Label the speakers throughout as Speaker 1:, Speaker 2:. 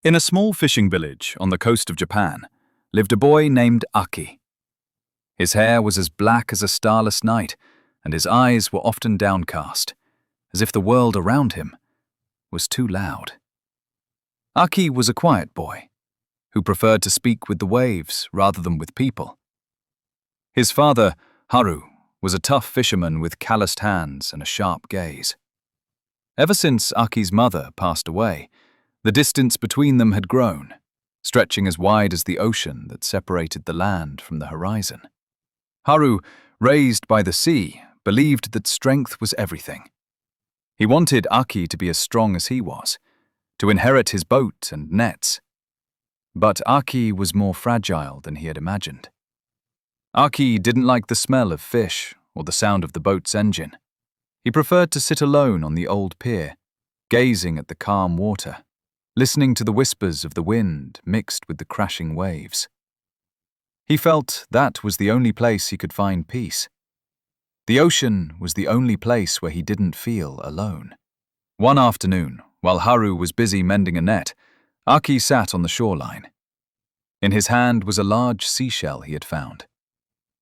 Speaker 1: In a small fishing village on the coast of Japan lived a boy named Aki. His hair was as black as a starless night, and his eyes were often downcast, as if the world around him was too loud. Aki was a quiet boy, who preferred to speak with the waves rather than with people. His father, Haru, was a tough fisherman with calloused hands and a sharp gaze. Ever since Aki's mother passed away, the distance between them had grown, stretching as wide as the ocean that separated the land from the horizon. Haru, raised by the sea, believed that strength was everything. He wanted Aki to be as strong as he was, to inherit his boat and nets. But Aki was more fragile than he had imagined. Aki didn't like the smell of fish or the sound of the boat's engine. He preferred to sit alone on the old pier, gazing at the calm water, listening to the whispers of the wind mixed with the crashing waves. He felt that was the only place he could find peace. The ocean was the only place where he didn't feel alone. One afternoon, while Haru was busy mending a net, Aki sat on the shoreline. In his hand was a large seashell he had found.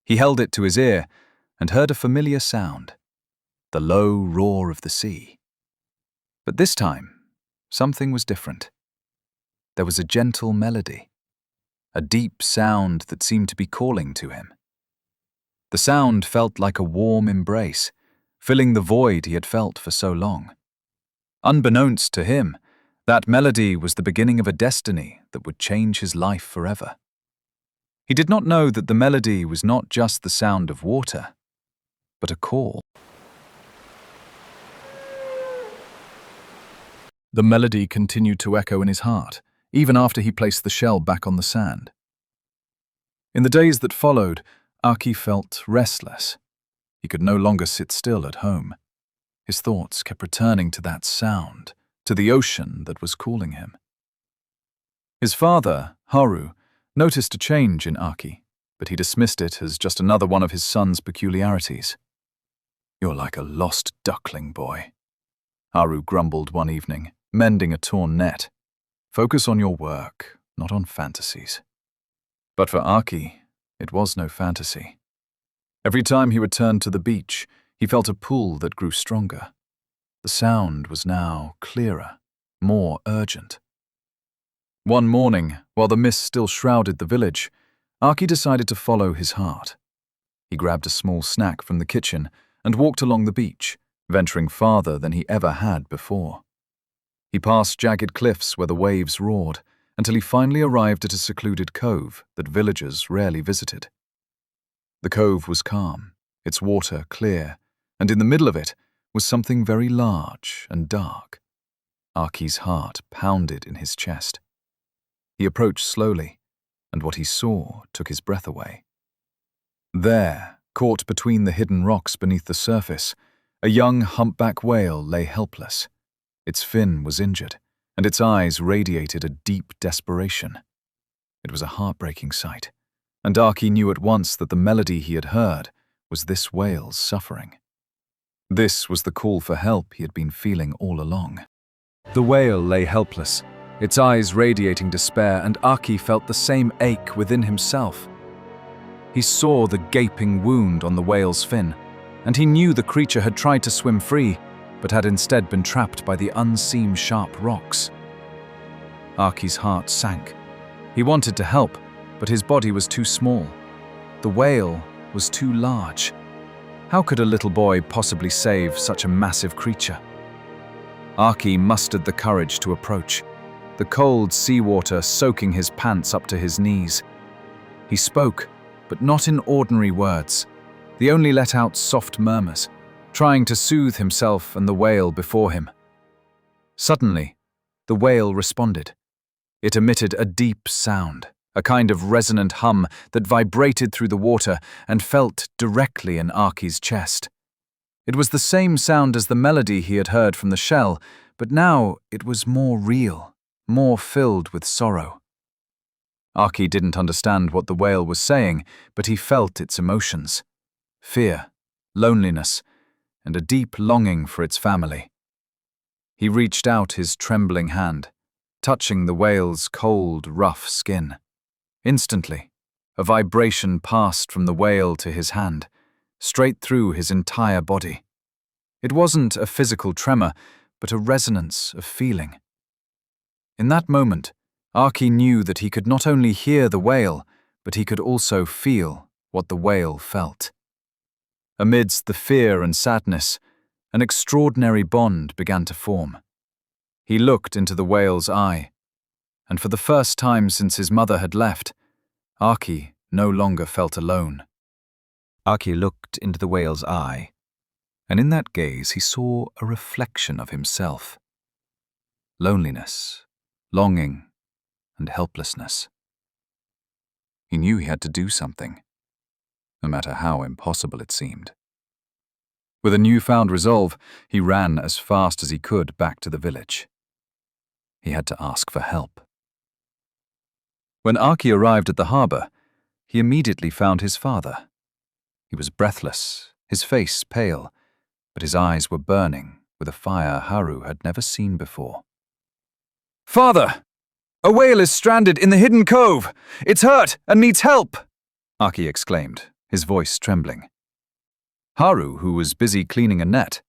Speaker 1: He held it to his ear and heard a familiar sound, the low roar of the sea. But this time, something was different. There was a gentle melody, a deep sound that seemed to be calling to him. The sound felt like a warm embrace, filling the void he had felt for so long. Unbeknownst to him, that melody was the beginning of a destiny that would change his life forever. He did not know that the melody was not just the sound of water, but a call. The melody continued to echo in his heart, even after he placed the shell back on the sand. In the days that followed, Aki felt restless. He could no longer sit still at home. His thoughts kept returning to that sound, to the ocean that was calling him. His father, Haru, noticed a change in Aki, but he dismissed it as just another one of his son's peculiarities. "You're like a lost duckling, boy," Haru grumbled one evening, mending a torn net. "Focus on your work, not on fantasies." But for Aki, it was no fantasy. Every time he returned to the beach, he felt a pull that grew stronger. The sound was now clearer, more urgent. One morning, while the mist still shrouded the village, Aki decided to follow his heart. He grabbed a small snack from the kitchen and walked along the beach, venturing farther than he ever had before. He passed jagged cliffs where the waves roared, until he finally arrived at a secluded cove that villagers rarely visited. The cove was calm, its water clear, and in the middle of it was something very large and dark. Aki's heart pounded in his chest. He approached slowly, and what he saw took his breath away. There, caught between the hidden rocks beneath the surface, a young humpback whale lay helpless. Its fin was injured, and its eyes radiated a deep desperation. It was a heartbreaking sight, and Aki knew at once that the melody he had heard was this whale's suffering. This was the call for help he had been feeling all along. The whale lay helpless, its eyes radiating despair, and Aki felt the same ache within himself. He saw the gaping wound on the whale's fin, and he knew the creature had tried to swim free, but had instead been trapped by the unseen sharp rocks. Aki's heart sank. He wanted to help, but his body was too small. The whale was too large. How could a little boy possibly save such a massive creature? Aki mustered the courage to approach, the cold seawater soaking his pants up to his knees. He spoke, but not in ordinary words. He only let out soft murmurs, trying to soothe himself and the whale before him. Suddenly, the whale responded. It emitted a deep sound, a kind of resonant hum that vibrated through the water and felt directly in Aki's chest. It was the same sound as the melody he had heard from the shell, but now it was more real, more filled with sorrow. Aki didn't understand what the whale was saying, but he felt its emotions: fear, loneliness, and a deep longing for its family. He reached out his trembling hand. touching the whale's cold, rough skin. Instantly, a vibration passed from the whale to his hand, straight through his entire body. It wasn't a physical tremor, but a resonance of feeling. In that moment, Aki knew that he could not only hear the whale, but he could also feel what the whale felt. Amidst the fear and sadness, an extraordinary bond began to form. He looked into the whale's eye, and for the first time since his mother had left, Aki no longer felt alone. Aki looked into the whale's eye, and in that gaze he saw a reflection of himself. Loneliness, longing, and helplessness. He knew he had to do something, no matter how impossible it seemed. With a newfound resolve, he ran as fast as he could back to the village. He had to ask for help. When Aki arrived at the harbor, he immediately found his father. He was breathless, his face pale, but his eyes were burning with a fire Haru had never seen before. "Father! A whale is stranded in the hidden cove! It's hurt and needs help!" Aki exclaimed, his voice trembling. Haru, who was busy cleaning a net,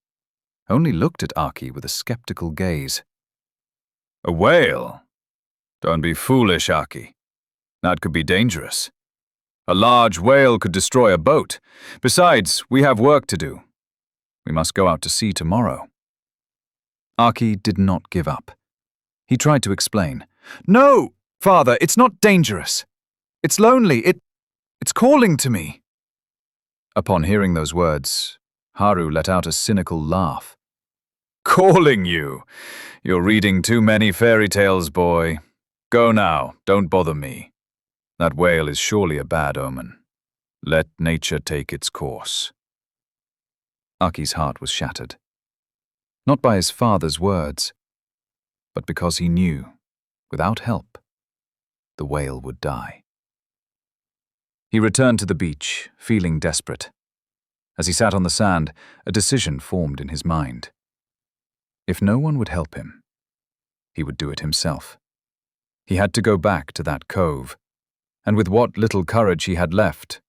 Speaker 1: only looked at Aki with a skeptical gaze. "A whale? Don't be foolish, Aki. That could be dangerous. A large whale could destroy a boat. Besides, we have work to do. We must go out to sea tomorrow." Aki did not give up. He tried to explain. "No, father, it's not dangerous. It's lonely. It's calling to me." Upon hearing those words, Haru let out a cynical laugh. "Calling you? You're reading too many fairy tales, boy. Go now, don't bother me. That whale is surely a bad omen. Let nature take its course." Aki's heart was shattered. Not by his father's words, but because he knew, without help, the whale would die. He returned to the beach, feeling desperate. As he sat on the sand, a decision formed in his mind. If no one would help him, he would do it himself. He had to go back to that cove, and with what little courage he had left,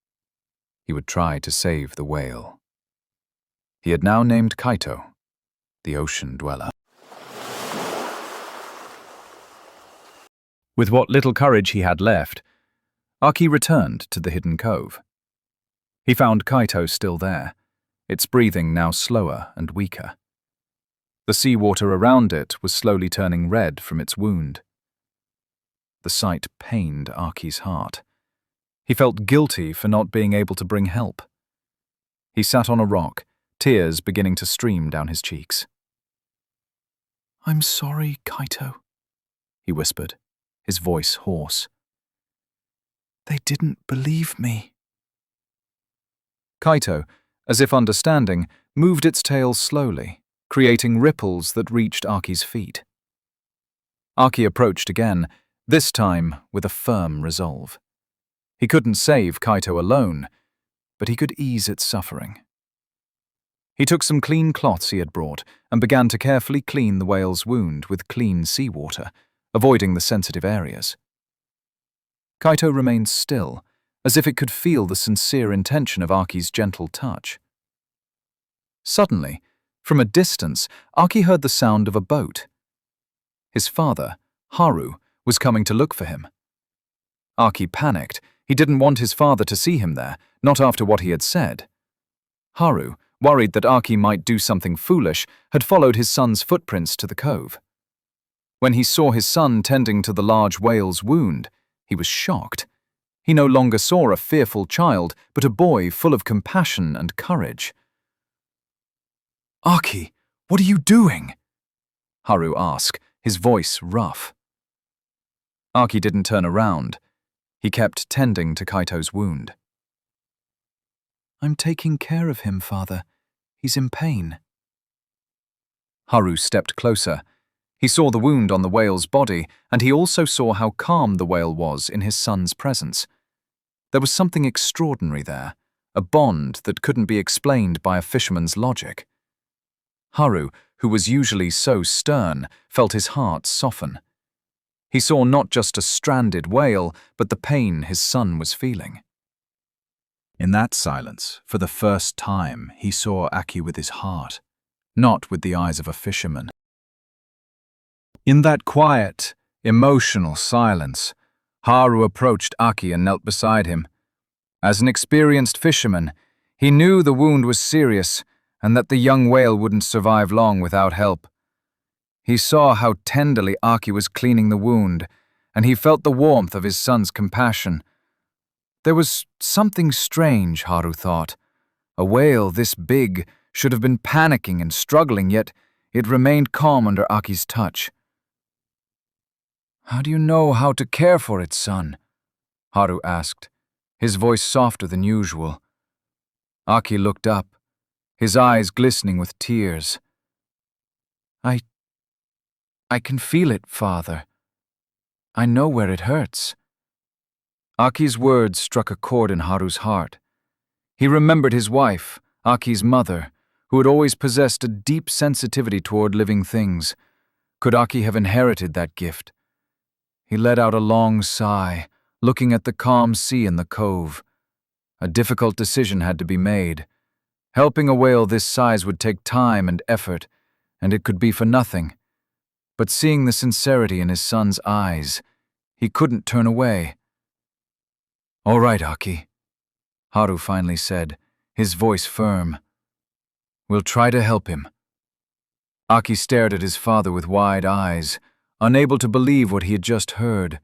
Speaker 1: he would try to save the whale. He had now named Kaito, the ocean dweller. With what little courage he had left, Aki returned to the hidden cove. He found Kaito still there, its breathing now slower and weaker. The seawater around it was slowly turning red from its wound. The sight pained Aki's heart. He felt guilty for not being able to bring help. He sat on a rock, tears beginning to stream down his cheeks. "I'm sorry, Kaito," he whispered, his voice hoarse. "They didn't believe me." Kaito, as if understanding, moved its tail slowly, creating ripples that reached Aki's feet. Aki approached again, this time with a firm resolve. He couldn't save Kaito alone, but he could ease its suffering. He took some clean cloths he had brought and began to carefully clean the whale's wound with clean seawater, avoiding the sensitive areas. Kaito remained still, as if it could feel the sincere intention of Aki's gentle touch. Suddenly, from a distance, Aki heard the sound of a boat. His father, Haru, was coming to look for him. Aki panicked. He didn't want his father to see him there, not after what he had said. Haru, worried that Aki might do something foolish, had followed his son's footprints to the cove. When he saw his son tending to the large whale's wound, he was shocked. He no longer saw a fearful child, but a boy full of compassion and courage. "Aki, what are you doing?" Haru asked, his voice rough. Aki didn't turn around. He kept tending to Kaito's wound. "I'm taking care of him, father. He's in pain." Haru stepped closer. He saw the wound on the whale's body, and he also saw how calm the whale was in his son's presence. There was something extraordinary there, a bond that couldn't be explained by a fisherman's logic. Haru, who was usually so stern, felt his heart soften. He saw not just a stranded whale, but the pain his son was feeling. In that silence, for the first time, he saw Aki with his heart, not with the eyes of a fisherman. In that quiet, emotional silence, Haru approached Aki and knelt beside him. As an experienced fisherman, he knew the wound was serious and that the young whale wouldn't survive long without help. He saw how tenderly Aki was cleaning the wound, and he felt the warmth of his son's compassion. There was something strange, Haru thought. A whale this big should have been panicking and struggling, yet it remained calm under Aki's touch. "How do you know how to care for it, son?" Haru asked, his voice softer than usual. Aki looked up, his eyes glistening with tears. I can feel it, father. I know where it hurts." Aki's words struck a chord in Haru's heart. He remembered his wife, Aki's mother, who had always possessed a deep sensitivity toward living things. Could Aki have inherited that gift? He let out a long sigh, looking at the calm sea in the cove. A difficult decision had to be made. Helping a whale this size would take time and effort, and it could be for nothing. But seeing the sincerity in his son's eyes, he couldn't turn away. "All right, Aki," Haru finally said, his voice firm. "We'll try to help him." Aki stared at his father with wide eyes, unable to believe what he had just heard.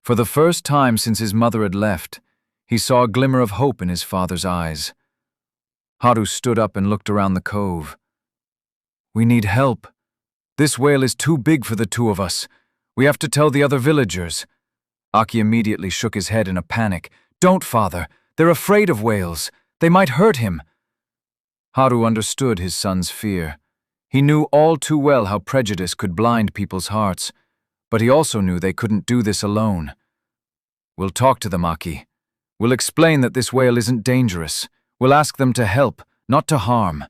Speaker 1: For the first time since his mother had left, he saw a glimmer of hope in his father's eyes. Haru stood up and looked around the cove. "We need help. This whale is too big for the two of us. We have to tell the other villagers." Aki immediately shook his head in a panic. "Don't, father. They're afraid of whales. They might hurt him." Haru understood his son's fear. He knew all too well how prejudice could blind people's hearts, but he also knew they couldn't do this alone. "We'll talk to them, Aki. We'll explain that this whale isn't dangerous. We'll ask them to help, not to harm."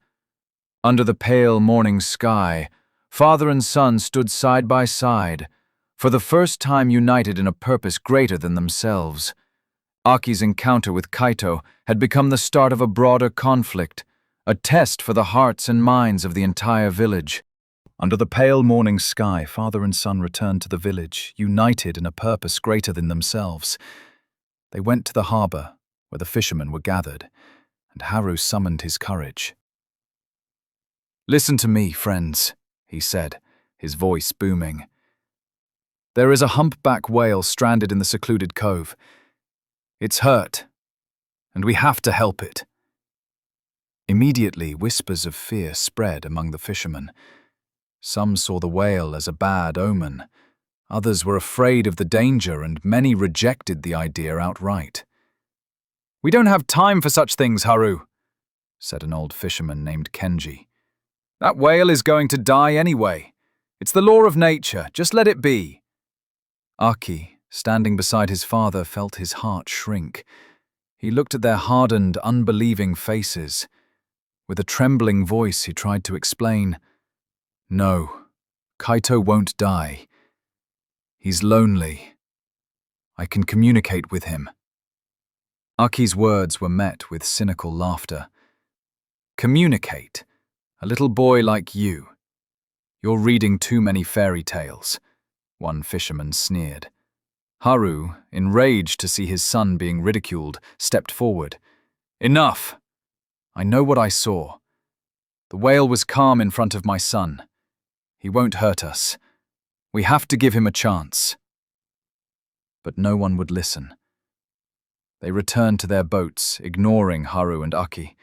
Speaker 1: Under the pale morning sky, father and son stood side by side, for the first time united in a purpose greater than themselves. Aki's encounter with Kaito had become the start of a broader conflict, a test for the hearts and minds of the entire village. Under the pale morning sky, father and son returned to the village, united in a purpose greater than themselves. They went to the harbor, where the fishermen were gathered, and Haru summoned his courage. "Listen to me, friends," he said, his voice booming. "There is a humpback whale stranded in the secluded cove. It's hurt, and we have to help it." Immediately, whispers of fear spread among the fishermen. Some saw the whale as a bad omen. Others were afraid of the danger, and many rejected the idea outright. "We don't have time for such things, Haru," said an old fisherman named Kenji. "That whale is going to die anyway. It's the law of nature. Just let it be." Aki, standing beside his father, felt his heart shrink. He looked at their hardened, unbelieving faces. With a trembling voice, he tried to explain, "No, Kaito won't die. He's lonely. I can communicate with him." Aki's words were met with cynical laughter. "Communicate? A little boy like you. You're reading too many fairy tales," one fisherman sneered. Haru, enraged to see his son being ridiculed, stepped forward. "Enough! I know what I saw. The whale was calm in front of my son. He won't hurt us. We have to give him a chance." But no one would listen. They returned to their boats, ignoring Haru and Aki.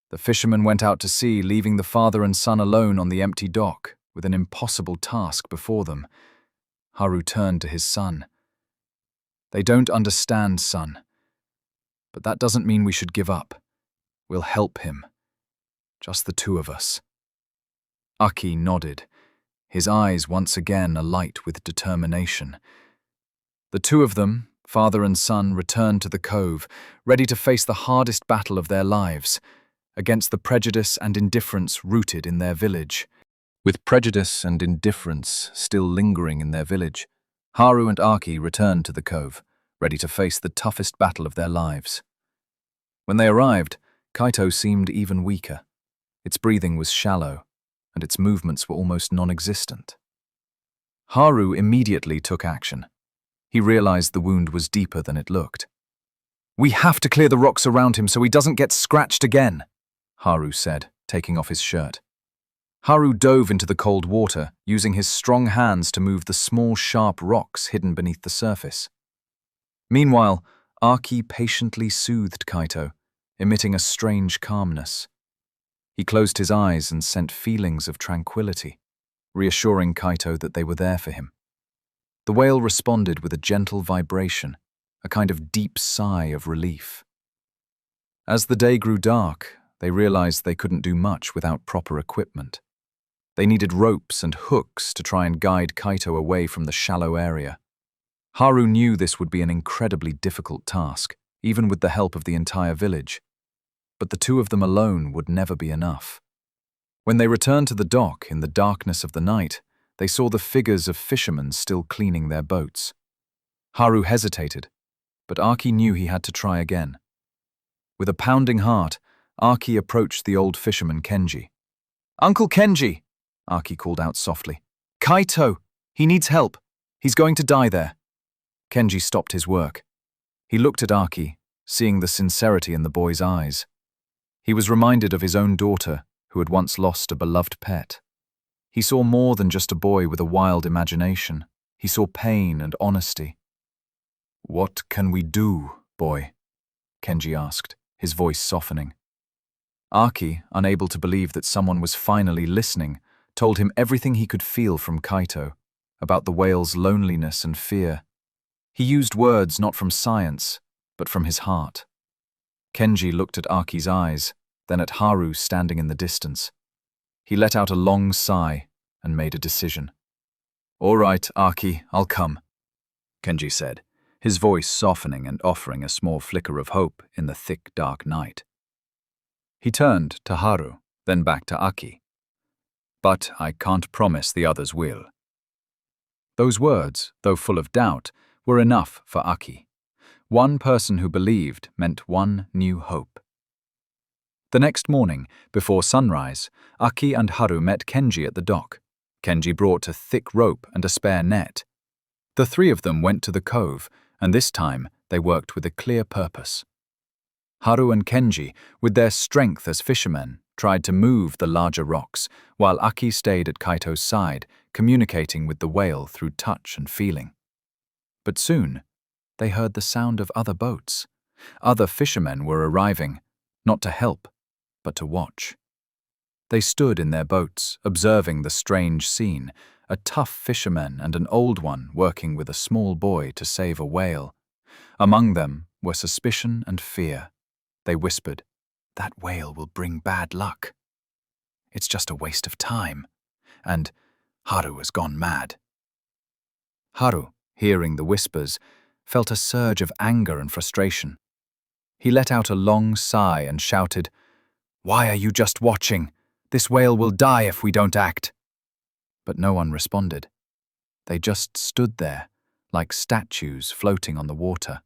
Speaker 1: The fishermen went out to sea, leaving the father and son alone on the empty dock, with an impossible task before them. Haru turned to his son. "They don't understand, son. But that doesn't mean we should give up. We'll help him. Just the two of us." Aki nodded, his eyes once again alight with determination. The two of them, father and son, returned to the cove, ready to face the hardest battle of their lives, against the prejudice and indifference rooted in their village. With prejudice and indifference still lingering in their village, Haru and Aki returned to the cove, ready to face the toughest battle of their lives. When they arrived, Kaito seemed even weaker. Its breathing was shallow, and its movements were almost non-existent. Haru immediately took action. He realized the wound was deeper than it looked. "We have to clear the rocks around him so he doesn't get scratched again," Haru said, taking off his shirt. Haru dove into the cold water, using his strong hands to move the small, sharp rocks hidden beneath the surface. Meanwhile, Aki patiently soothed Kaito, emitting a strange calmness. He closed his eyes and sent feelings of tranquility, reassuring Kaito that they were there for him. The whale responded with a gentle vibration, a kind of deep sigh of relief. As the day grew dark, they realized they couldn't do much without proper equipment. They needed ropes and hooks to try and guide Kaito away from the shallow area. Haru knew this would be an incredibly difficult task, even with the help of the entire village. But the two of them alone would never be enough. When they returned to the dock in the darkness of the night, they saw the figures of fishermen still cleaning their boats. Haru hesitated, but Aki knew he had to try again. With a pounding heart, Aki approached the old fisherman Kenji. "Uncle Kenji," Aki called out softly. "Kaito! He needs help. He's going to die there." Kenji stopped his work. He looked at Aki, seeing the sincerity in the boy's eyes. He was reminded of his own daughter, who had once lost a beloved pet. He saw more than just a boy with a wild imagination. He saw pain and honesty. "What can we do, boy?" Kenji asked, his voice softening. Aki, unable to believe that someone was finally listening, told him everything he could feel from Kaito, about the whale's loneliness and fear. He used words not from science, but from his heart. Kenji looked at Aki's eyes, then at Haru standing in the distance. He let out a long sigh and made a decision. "All right, Aki, I'll come," Kenji said, his voice softening and offering a small flicker of hope in the thick, dark night. He turned to Haru, then back to Aki. "But I can't promise the others will." Those words, though full of doubt, were enough for Aki. One person who believed meant one new hope. The next morning, before sunrise, Aki and Haru met Kenji at the dock. Kenji brought a thick rope and a spare net. The three of them went to the cove, and this time they worked with a clear purpose. Haru and Kenji, with their strength as fishermen, tried to move the larger rocks, while Aki stayed at Kaito's side, communicating with the whale through touch and feeling. But soon, they heard the sound of other boats. Other fishermen were arriving, not to help, but to watch. They stood in their boats, observing the strange scene, a tough fisherman and an old one working with a small boy to save a whale. Among them were suspicion and fear. They whispered, "That whale will bring bad luck. It's just a waste of time." And Haru has gone mad. Haru, hearing the whispers, felt a surge of anger and frustration. He let out a long sigh and shouted, "Why are you just watching? This whale will die if we don't act." But no one responded. They just stood there, like statues floating on the water.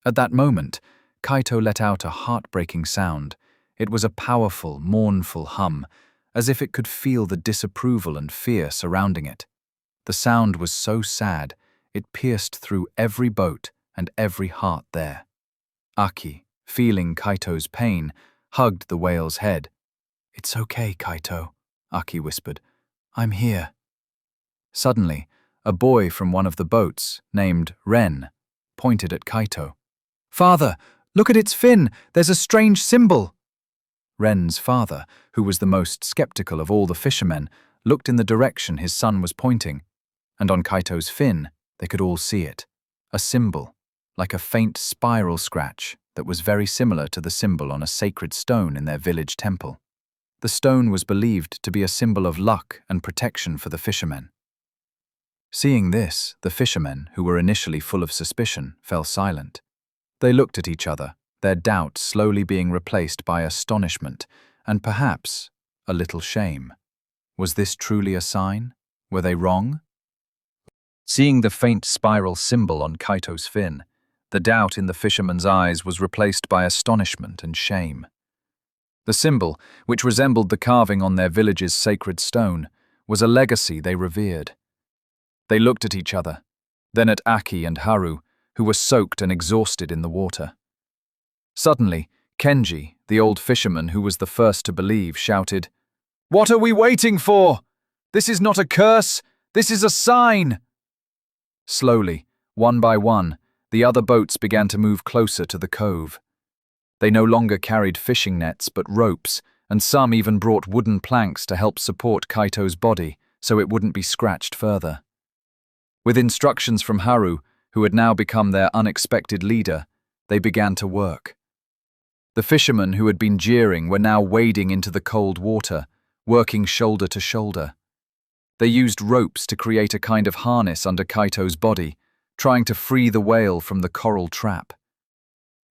Speaker 1: At that moment, Kaito let out a heartbreaking sound. It was a powerful, mournful hum, as if it could feel the disapproval and fear surrounding it. The sound was so sad, it pierced through every boat and every heart there. Aki, feeling Kaito's pain, hugged the whale's head. "It's okay, Kaito," Aki whispered. "I'm here." Suddenly, a boy from one of the boats, named Ren, pointed at Kaito. "Father, look at its fin! There's a strange symbol!" Ren's father, who was the most skeptical of all the fishermen, looked in the direction his son was pointing, and on Kaito's fin, they could all see it, a symbol, like a faint spiral scratch that was very similar to the symbol on a sacred stone in their village temple. The stone was believed to be a symbol of luck and protection for the fishermen. Seeing this, the fishermen, who were initially full of suspicion, fell silent. They looked at each other, their doubt slowly being replaced by astonishment and perhaps a little shame. Was this truly a sign? Were they wrong? Seeing the faint spiral symbol on Kaito's fin, the doubt in the fisherman's eyes was replaced by astonishment and shame. The symbol, which resembled the carving on their village's sacred stone, was a legacy they revered. They looked at each other, then at Aki and Haru, who were soaked and exhausted in the water. Suddenly, Kenji, the old fisherman who was the first to believe, shouted, "What are we waiting for? This is not a curse, this is a sign!" Slowly, one by one, the other boats began to move closer to the cove. They no longer carried fishing nets but ropes, and some even brought wooden planks to help support Kaito's body so it wouldn't be scratched further. With instructions from Haru, who had now become their unexpected leader, they began to work. The fishermen who had been jeering were now wading into the cold water, working shoulder to shoulder. They used ropes to create a kind of harness under Kaito's body, trying to free the whale from the coral trap.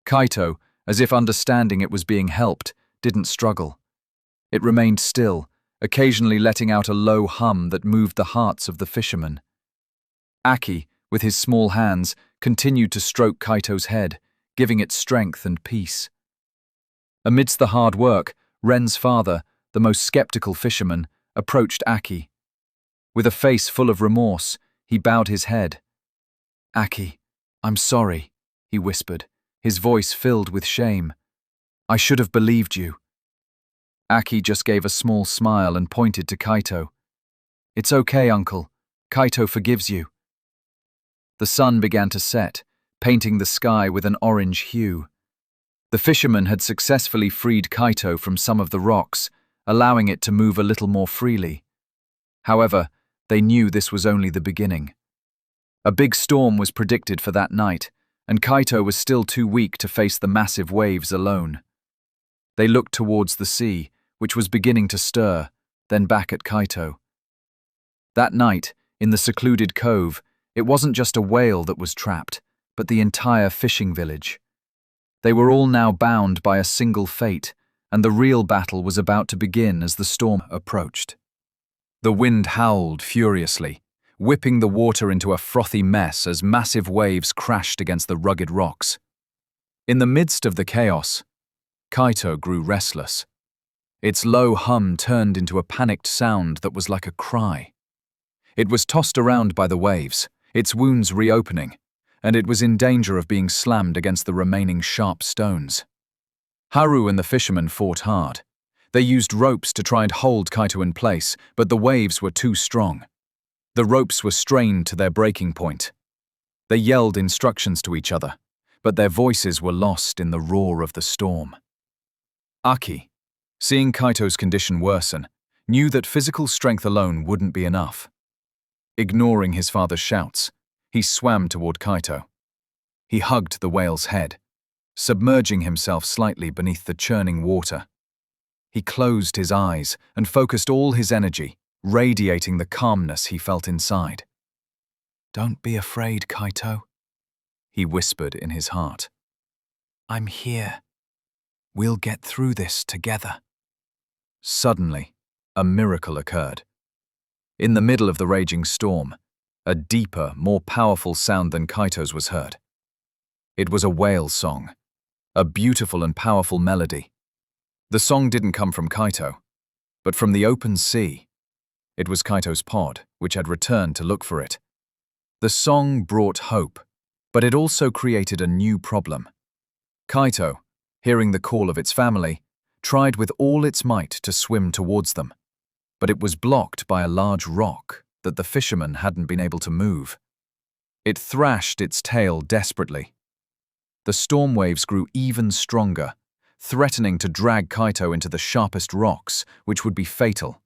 Speaker 1: Kaito, as if understanding it was being helped, didn't struggle. It remained still, occasionally letting out a low hum that moved the hearts of the fishermen. Aki, with his small hands, continued to stroke Kaito's head, giving it strength and peace. Amidst the hard work, Ren's father, the most skeptical fisherman, approached Aki. With a face full of remorse, he bowed his head. "Aki, I'm sorry," he whispered, his voice filled with shame. "I should have believed you." Aki just gave a small smile and pointed to Kaito. "It's okay, uncle. Kaito forgives you." The sun began to set, painting the sky with an orange hue. The fishermen had successfully freed Kaito from some of the rocks, allowing it to move a little more freely. However, they knew this was only the beginning. A big storm was predicted for that night, and Kaito was still too weak to face the massive waves alone. They looked towards the sea, which was beginning to stir, then back at Kaito. That night, in the secluded cove, it wasn't just a whale that was trapped, but the entire fishing village. They were all now bound by a single fate, and the real battle was about to begin as the storm approached. The wind howled furiously, whipping the water into a frothy mess as massive waves crashed against the rugged rocks. In the midst of the chaos, Kaito grew restless. Its low hum turned into a panicked sound that was like a cry. It was tossed around by the waves, its wounds reopening, and it was in danger of being slammed against the remaining sharp stones. Haru and the fishermen fought hard. They used ropes to try and hold Kaito in place, but the waves were too strong. The ropes were strained to their breaking point. They yelled instructions to each other, but their voices were lost in the roar of the storm. Aki, seeing Kaito's condition worsen, knew that physical strength alone wouldn't be enough. Ignoring his father's shouts, he swam toward Kaito. He hugged the whale's head, submerging himself slightly beneath the churning water. He closed his eyes and focused all his energy, radiating the calmness he felt inside. "Don't be afraid, Kaito," he whispered in his heart. "I'm here. We'll get through this together." Suddenly, a miracle occurred. In the middle of the raging storm, a deeper, more powerful sound than Kaito's was heard. It was a whale song, a beautiful and powerful melody. The song didn't come from Kaito, but from the open sea. It was Kaito's pod, which had returned to look for it. The song brought hope, but it also created a new problem. Kaito, hearing the call of its family, tried with all its might to swim towards them, but it was blocked by a large rock that the fisherman hadn't been able to move. It thrashed its tail desperately. The storm waves grew even stronger, threatening to drag Kaito into the sharpest rocks, which would be fatal.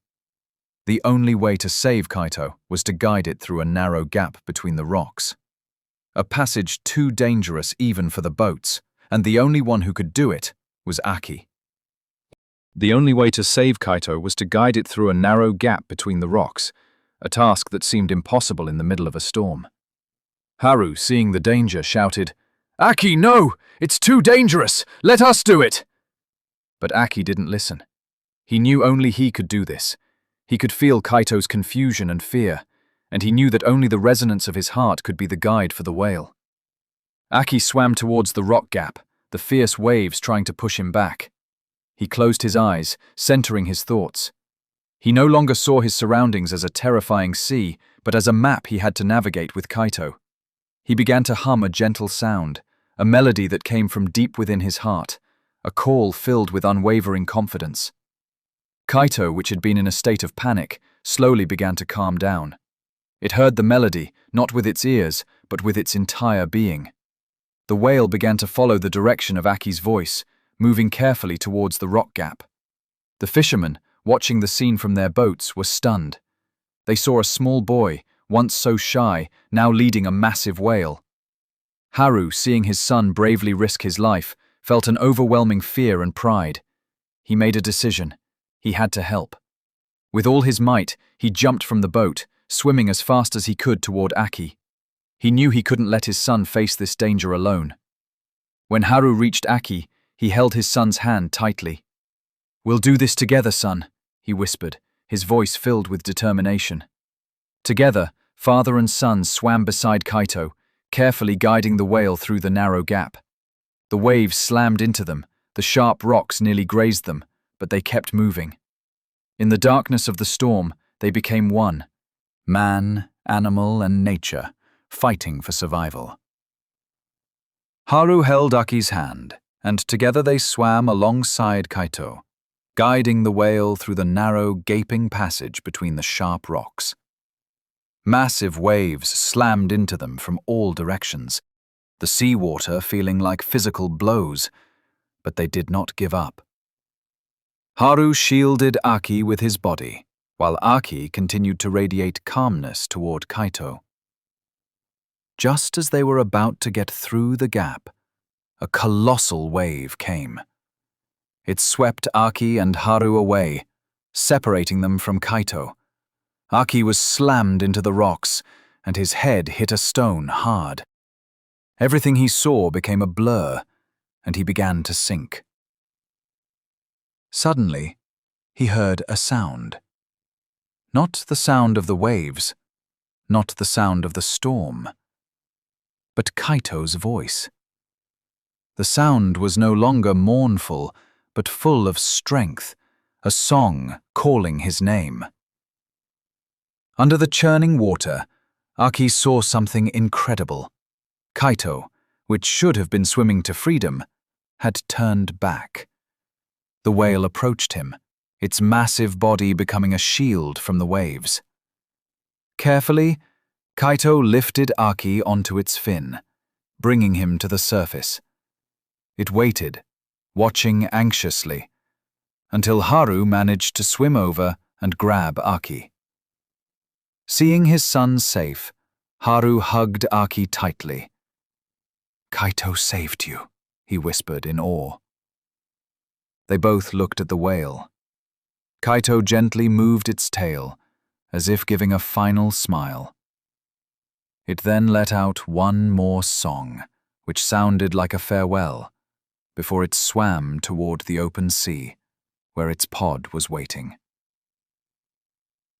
Speaker 1: The only way to save Kaito was to guide it through a narrow gap between the rocks. A passage too dangerous even for the boats, and the only one who could do it was Aki. The only way to save Kaito was to guide it through a narrow gap between the rocks, a task that seemed impossible in the middle of a storm. Haru, seeing the danger, shouted, "Aki, no! It's too dangerous! Let us do it!" But Aki didn't listen. He knew only he could do this. He could feel Kaito's confusion and fear, and he knew that only the resonance of his heart could be the guide for the whale. Aki swam towards the rock gap, the fierce waves trying to push him back. He closed his eyes, centering his thoughts. He no longer saw his surroundings as a terrifying sea, but as a map he had to navigate with Kaito. He began to hum a gentle sound, a melody that came from deep within his heart, a call filled with unwavering confidence. Kaito, which had been in a state of panic, slowly began to calm down. It heard the melody, not with its ears, but with its entire being. The whale began to follow the direction of Aki's voice, moving carefully towards the rock gap. The fishermen, watching the scene from their boats, were stunned. They saw a small boy, once so shy, now leading a massive whale. Haru, seeing his son bravely risk his life, felt an overwhelming fear and pride. He made a decision. He had to help. With all his might, he jumped from the boat, swimming as fast as he could toward Aki. He knew he couldn't let his son face this danger alone. When Haru reached Aki, he held his son's hand tightly. "We'll do this together, son," he whispered, his voice filled with determination. Together, father and son swam beside Kaito, carefully guiding the whale through the narrow gap. The waves slammed into them, the sharp rocks nearly grazed them, but they kept moving. In the darkness of the storm, they became one. Man, animal, and nature, fighting for survival. Haru held Aki's hand, and together they swam alongside Kaito, guiding the whale through the narrow, gaping passage between the sharp rocks. Massive waves slammed into them from all directions, the seawater feeling like physical blows, but they did not give up. Haru shielded Aki with his body, while Aki continued to radiate calmness toward Kaito. Just as they were about to get through the gap, a colossal wave came. It swept Aki and Haru away, separating them from Kaito. Aki was slammed into the rocks, and his head hit a stone hard. Everything he saw became a blur, and he began to sink. Suddenly, he heard a sound. Not the sound of the waves, not the sound of the storm, but Kaito's voice. The sound was no longer mournful, but full of strength, a song calling his name. Under the churning water, Aki saw something incredible. Kaito, which should have been swimming to freedom, had turned back. The whale approached him, its massive body becoming a shield from the waves. Carefully, Kaito lifted Aki onto its fin, bringing him to the surface. It waited, watching anxiously, until Haru managed to swim over and grab Aki. Seeing his son safe, Haru hugged Aki tightly. "Kaito saved you," he whispered in awe. They both looked at the whale. Kaito gently moved its tail, as if giving a final smile. It then let out one more song, which sounded like a farewell, before it swam toward the open sea, where its pod was waiting.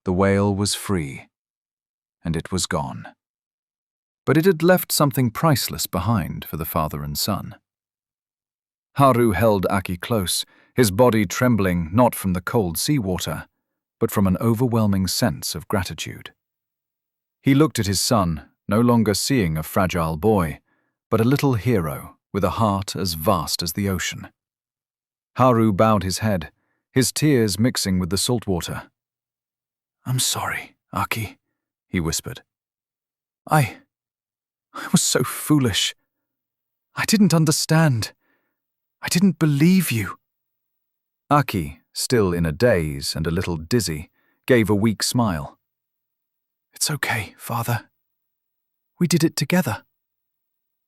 Speaker 1: The whale was free, and it was gone. But it had left something priceless behind for the father and son. Haru held Aki close, his body trembling not from the cold seawater, but from an overwhelming sense of gratitude. He looked at his son, no longer seeing a fragile boy, but a little hero with a heart as vast as the ocean. Haru bowed his head, his tears mixing with the salt water. "I'm sorry, Aki," he whispered. I was so foolish. I didn't understand. I didn't believe you." Aki, still in a daze and a little dizzy, gave a weak smile. "It's okay, father. We did it together."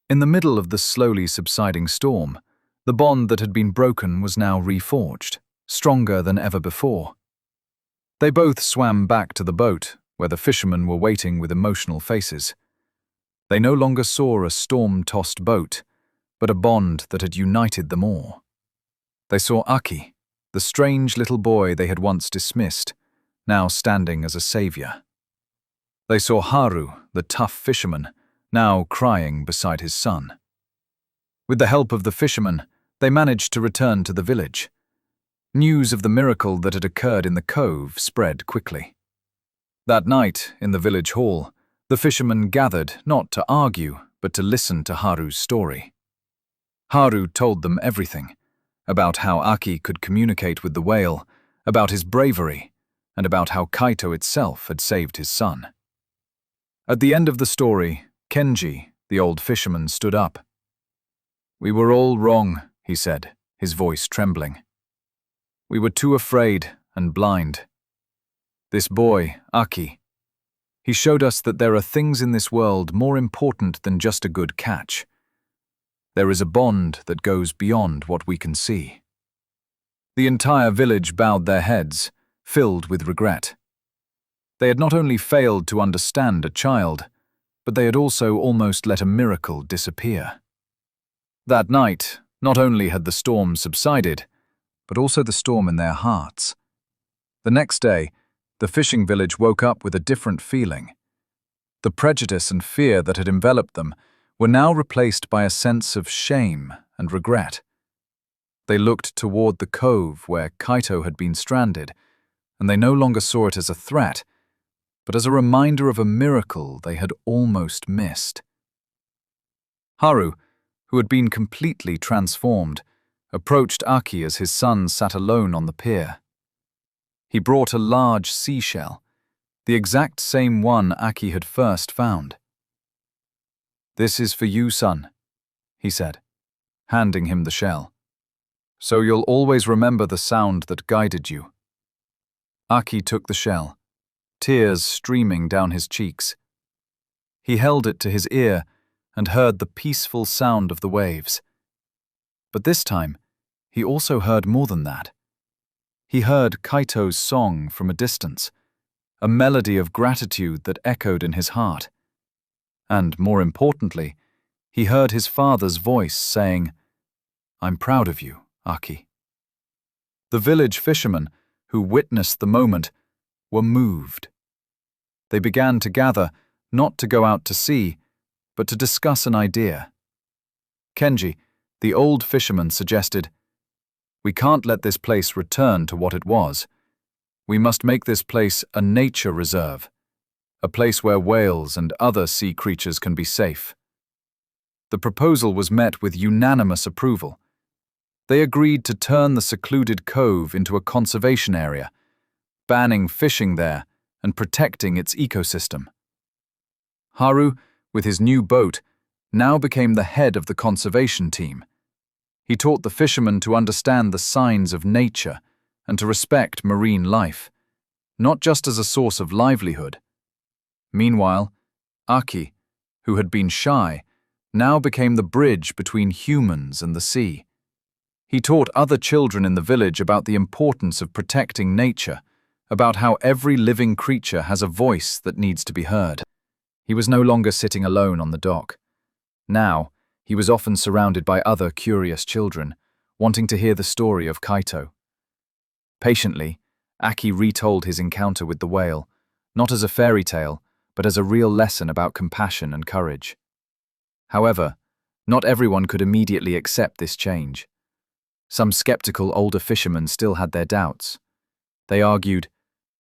Speaker 1: In the middle of the slowly subsiding storm, the bond that had been broken was now reforged, stronger than ever before. They both swam back to the boat, where the fishermen were waiting with emotional faces. They no longer saw a storm-tossed boat, but a bond that had united them all. They saw Aki, the strange little boy they had once dismissed, now standing as a savior. They saw Haru, the tough fisherman, now crying beside his son. With the help of the fisherman, they managed to return to the village. News of the miracle that had occurred in the cove spread quickly. That night, in the village hall, the fishermen gathered not to argue, but to listen to Haru's story. Haru told them everything, about how Aki could communicate with the whale, about his bravery, and about how Kaito itself had saved his son. At the end of the story, Kenji, the old fisherman, stood up. "We were all wrong," he said, his voice trembling. "We were too afraid and blind. This boy, Aki, he showed us that there are things in this world more important than just a good catch. There is a bond that goes beyond what we can see." The entire village bowed their heads, filled with regret. They had not only failed to understand a child, but they had also almost let a miracle disappear. That night, not only had the storm subsided, but also the storm in their hearts. The next day, the fishing village woke up with a different feeling. The prejudice and fear that had enveloped them were now replaced by a sense of shame and regret. They looked toward the cove where Kaito had been stranded, and they no longer saw it as a threat, but as a reminder of a miracle they had almost missed. Haru, who had been completely transformed, approached Aki as his son sat alone on the pier. He brought a large seashell, the exact same one Aki had first found. "This is for you, son," he said, handing him the shell. "So you'll always remember the sound that guided you." Aki took the shell, tears streaming down his cheeks. He held it to his ear and heard the peaceful sound of the waves. But this time, he also heard more than that. He heard Kaito's song from a distance, a melody of gratitude that echoed in his heart. And, more importantly, he heard his father's voice saying, "I'm proud of you, Aki." The village fishermen, who witnessed the moment, were moved. They began to gather, not to go out to sea, but to discuss an idea. Kenji, the old fisherman, suggested, "We can't let this place return to what it was. We must make this place a nature reserve, a place where whales and other sea creatures can be safe." The proposal was met with unanimous approval. They agreed to turn the secluded cove into a conservation area, banning fishing there and protecting its ecosystem. Haru, with his new boat, now became the head of the conservation team. He taught the fishermen to understand the signs of nature and to respect marine life, not just as a source of livelihood. Meanwhile, Aki, who had been shy, now became the bridge between humans and the sea. He taught other children in the village about the importance of protecting nature, about how every living creature has a voice that needs to be heard. He was no longer sitting alone on the dock. Now, he was often surrounded by other curious children, wanting to hear the story of Kaito. Patiently, Aki retold his encounter with the whale, not as a fairy tale, but as a real lesson about compassion and courage. However, not everyone could immediately accept this change. Some skeptical older fishermen still had their doubts. They argued,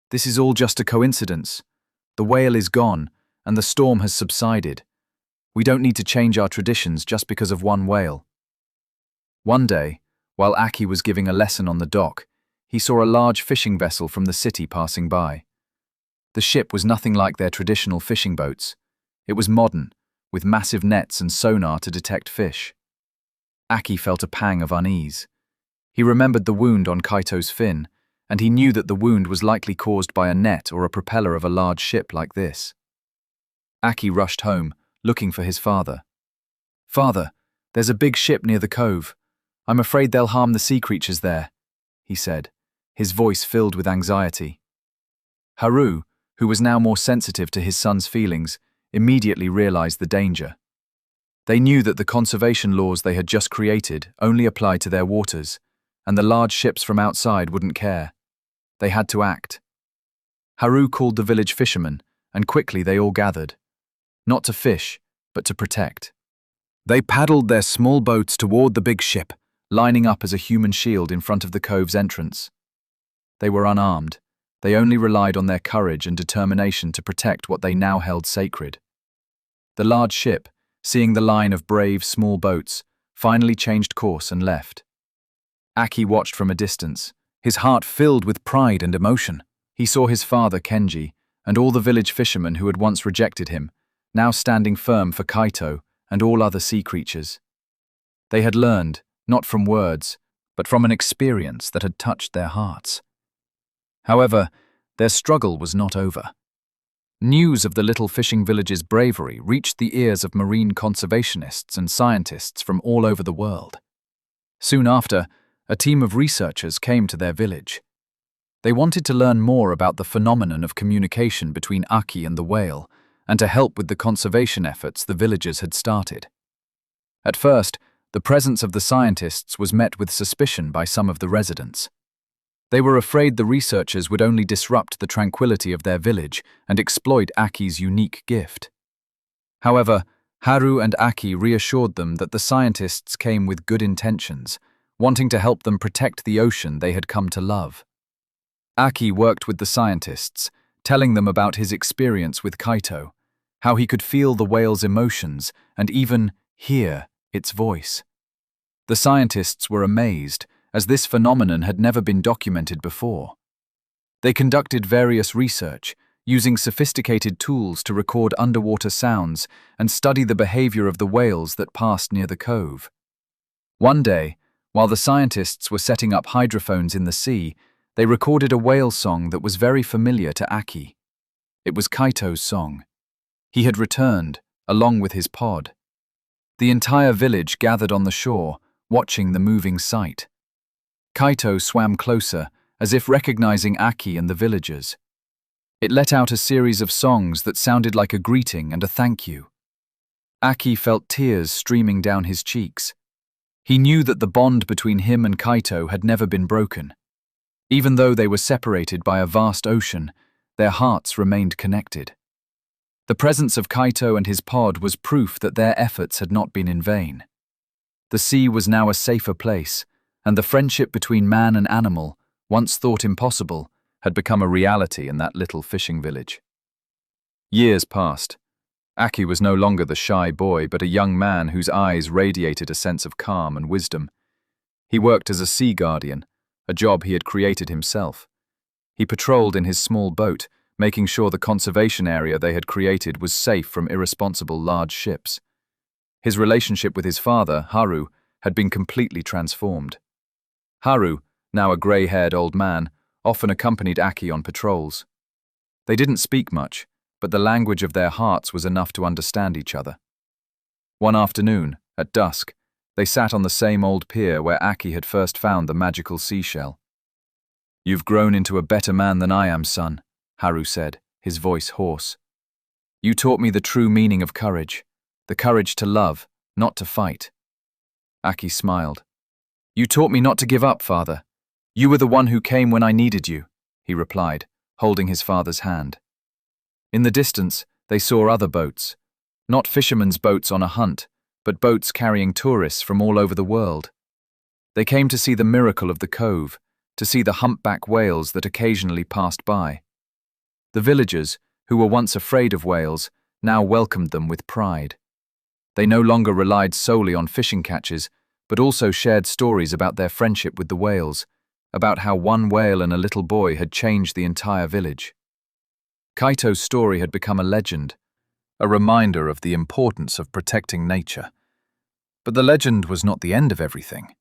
Speaker 1: "This is all just a coincidence. The whale is gone, and the storm has subsided. We don't need to change our traditions just because of one whale." One day, while Aki was giving a lesson on the dock, he saw a large fishing vessel from the city passing by. The ship was nothing like their traditional fishing boats. It was modern, with massive nets and sonar to detect fish. Aki felt a pang of unease. He remembered the wound on Kaito's fin, and he knew that the wound was likely caused by a net or a propeller of a large ship like this. Aki rushed home, looking for his father. "Father, there's a big ship near the cove. I'm afraid they'll harm the sea creatures there," he said, his voice filled with anxiety. Haru, who was now more sensitive to his son's feelings, immediately realized the danger. They knew that the conservation laws they had just created only applied to their waters, and the large ships from outside wouldn't care. They had to act. Haru called the village fishermen and quickly they all gathered. Not to fish, but to protect. They paddled their small boats toward the big ship, lining up as a human shield in front of the cove's entrance. They were unarmed. They only relied on their courage and determination to protect what they now held sacred. The large ship, seeing the line of brave small boats, finally changed course and left. Aki watched from a distance, his heart filled with pride and emotion. He saw his father, Kenji, and all the village fishermen who had once rejected him, now standing firm for Kaito and all other sea creatures. They had learned, not from words, but from an experience that had touched their hearts. However, their struggle was not over. News of the little fishing village's bravery reached the ears of marine conservationists and scientists from all over the world. Soon after, a team of researchers came to their village. They wanted to learn more about the phenomenon of communication between Aki and the whale, and to help with the conservation efforts the villagers had started. At first, the presence of the scientists was met with suspicion by some of the residents. They were afraid the researchers would only disrupt the tranquility of their village and exploit Aki's unique gift. However, Haru and Aki reassured them that the scientists came with good intentions, wanting to help them protect the ocean they had come to love. Aki worked with the scientists, telling them about his experience with Kaito, how he could feel the whale's emotions and even hear its voice. The scientists were amazed, as this phenomenon had never been documented before. They conducted various research, using sophisticated tools to record underwater sounds and study the behavior of the whales that passed near the cove. One day, while the scientists were setting up hydrophones in the sea, they recorded a whale song that was very familiar to Aki. It was Kaito's song. He had returned, along with his pod. The entire village gathered on the shore, watching the moving sight. Kaito swam closer, as if recognizing Aki and the villagers. It let out a series of songs that sounded like a greeting and a thank you. Aki felt tears streaming down his cheeks. He knew that the bond between him and Kaito had never been broken. Even though they were separated by a vast ocean, their hearts remained connected. The presence of Kaito and his pod was proof that their efforts had not been in vain. The sea was now a safer place, and the friendship between man and animal, once thought impossible, had become a reality in that little fishing village. Years passed. Aki was no longer the shy boy, but a young man whose eyes radiated a sense of calm and wisdom. He worked as a sea guardian, a job he had created himself. He patrolled in his small boat, making sure the conservation area they had created was safe from irresponsible large ships. His relationship with his father, Haru, had been completely transformed. Haru, now a grey-haired old man, often accompanied Aki on patrols. They didn't speak much, but the language of their hearts was enough to understand each other. One afternoon, at dusk, they sat on the same old pier where Aki had first found the magical seashell. "You've grown into a better man than I am, son," Haru said, his voice hoarse. "You taught me the true meaning of courage, the courage to love, not to fight." Aki smiled. "You taught me not to give up, father. You were the one who came when I needed you," he replied, holding his father's hand. In the distance, they saw other boats. Not fishermen's boats on a hunt, but boats carrying tourists from all over the world. They came to see the miracle of the cove, to see the humpback whales that occasionally passed by. The villagers, who were once afraid of whales, now welcomed them with pride. They no longer relied solely on fishing catches, but also shared stories about their friendship with the whales, about how one whale and a little boy had changed the entire village. Kaito's story had become a legend, a reminder of the importance of protecting nature. But the legend was not the end of everything.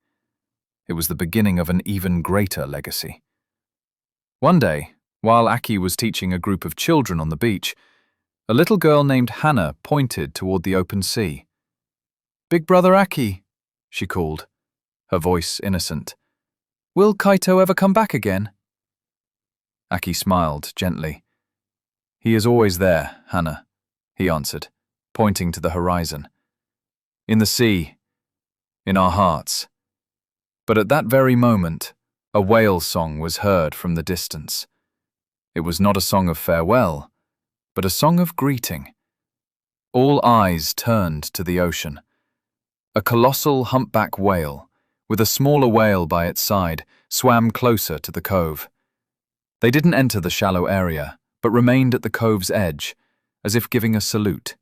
Speaker 1: It was the beginning of an even greater legacy. One day, while Aki was teaching a group of children on the beach, a little girl named Hannah pointed toward the open sea. "Big brother Aki," she called, her voice innocent. "Will Kaito ever come back again?" Aki smiled gently. "He is always there, Hannah," he answered, pointing to the horizon. "In the sea, in our hearts." But at that very moment, a whale song was heard from the distance. It was not a song of farewell, but a song of greeting. All eyes turned to the ocean. A colossal humpback whale, with a smaller whale by its side, swam closer to the cove. They didn't enter the shallow area, but remained at the cove's edge, as if giving a salute.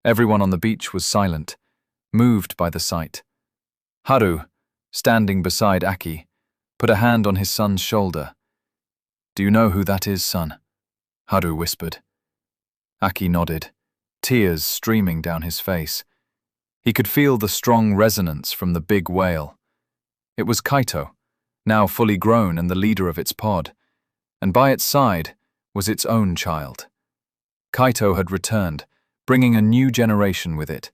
Speaker 1: Everyone on the beach was silent, moved by the sight. Haru, standing beside Aki, put a hand on his son's shoulder. "Do you know who that is, son?" Haru whispered. Aki nodded, tears streaming down his face. He could feel the strong resonance from the big whale. It was Kaito, now fully grown and the leader of its pod, and by its side was its own child. Kaito had returned, bringing a new generation with it.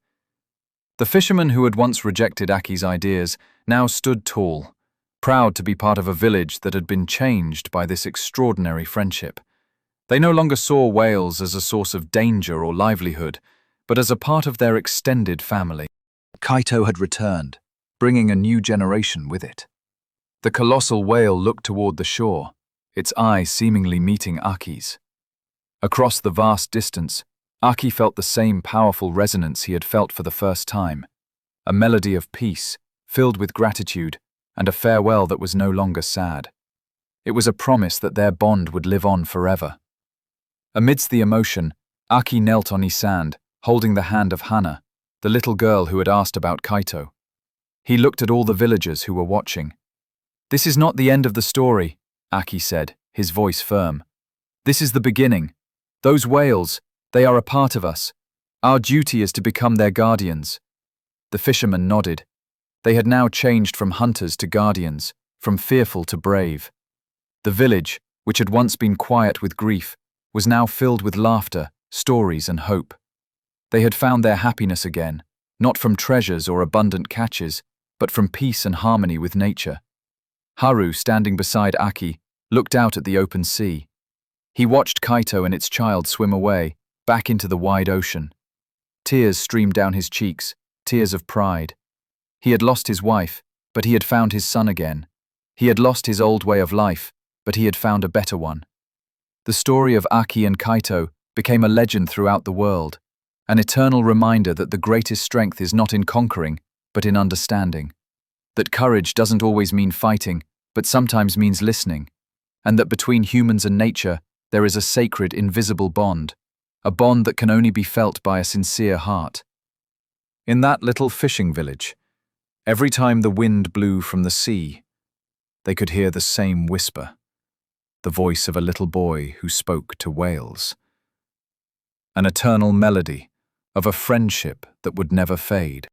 Speaker 1: The fisherman who had once rejected Aki's ideas now stood tall, proud to be part of a village that had been changed by this extraordinary friendship. They no longer saw whales as a source of danger or livelihood, but as a part of their extended family. Kaito had returned, bringing a new generation with it. The colossal whale looked toward the shore, its eye seemingly meeting Aki's. Across the vast distance, Aki felt the same powerful resonance he had felt for the first time, a melody of peace, filled with gratitude, and a farewell that was no longer sad. It was a promise that their bond would live on forever. Amidst the emotion, Aki knelt on his sand, holding the hand of Hana, the little girl who had asked about Kaito. He looked at all the villagers who were watching. "This is not the end of the story," Aki said, his voice firm. "This is the beginning. Those whales, they are a part of us. Our duty is to become their guardians." The fisherman nodded. They had now changed from hunters to guardians, from fearful to brave. The village, which had once been quiet with grief, was now filled with laughter, stories, and hope. They had found their happiness again, not from treasures or abundant catches, but from peace and harmony with nature. Haru, standing beside Aki, looked out at the open sea. He watched Kaito and its child swim away, back into the wide ocean. Tears streamed down his cheeks, tears of pride. He had lost his wife, but he had found his son again. He had lost his old way of life, but he had found a better one. The story of Aki and Kaito became a legend throughout the world, an eternal reminder that the greatest strength is not in conquering, but in understanding. That courage doesn't always mean fighting, but sometimes means listening, and that between humans and nature there is a sacred, invisible bond, a bond that can only be felt by a sincere heart. In that little fishing village, every time the wind blew from the sea, they could hear the same whisper, the voice of a little boy who spoke to whales. An eternal melody of a friendship that would never fade.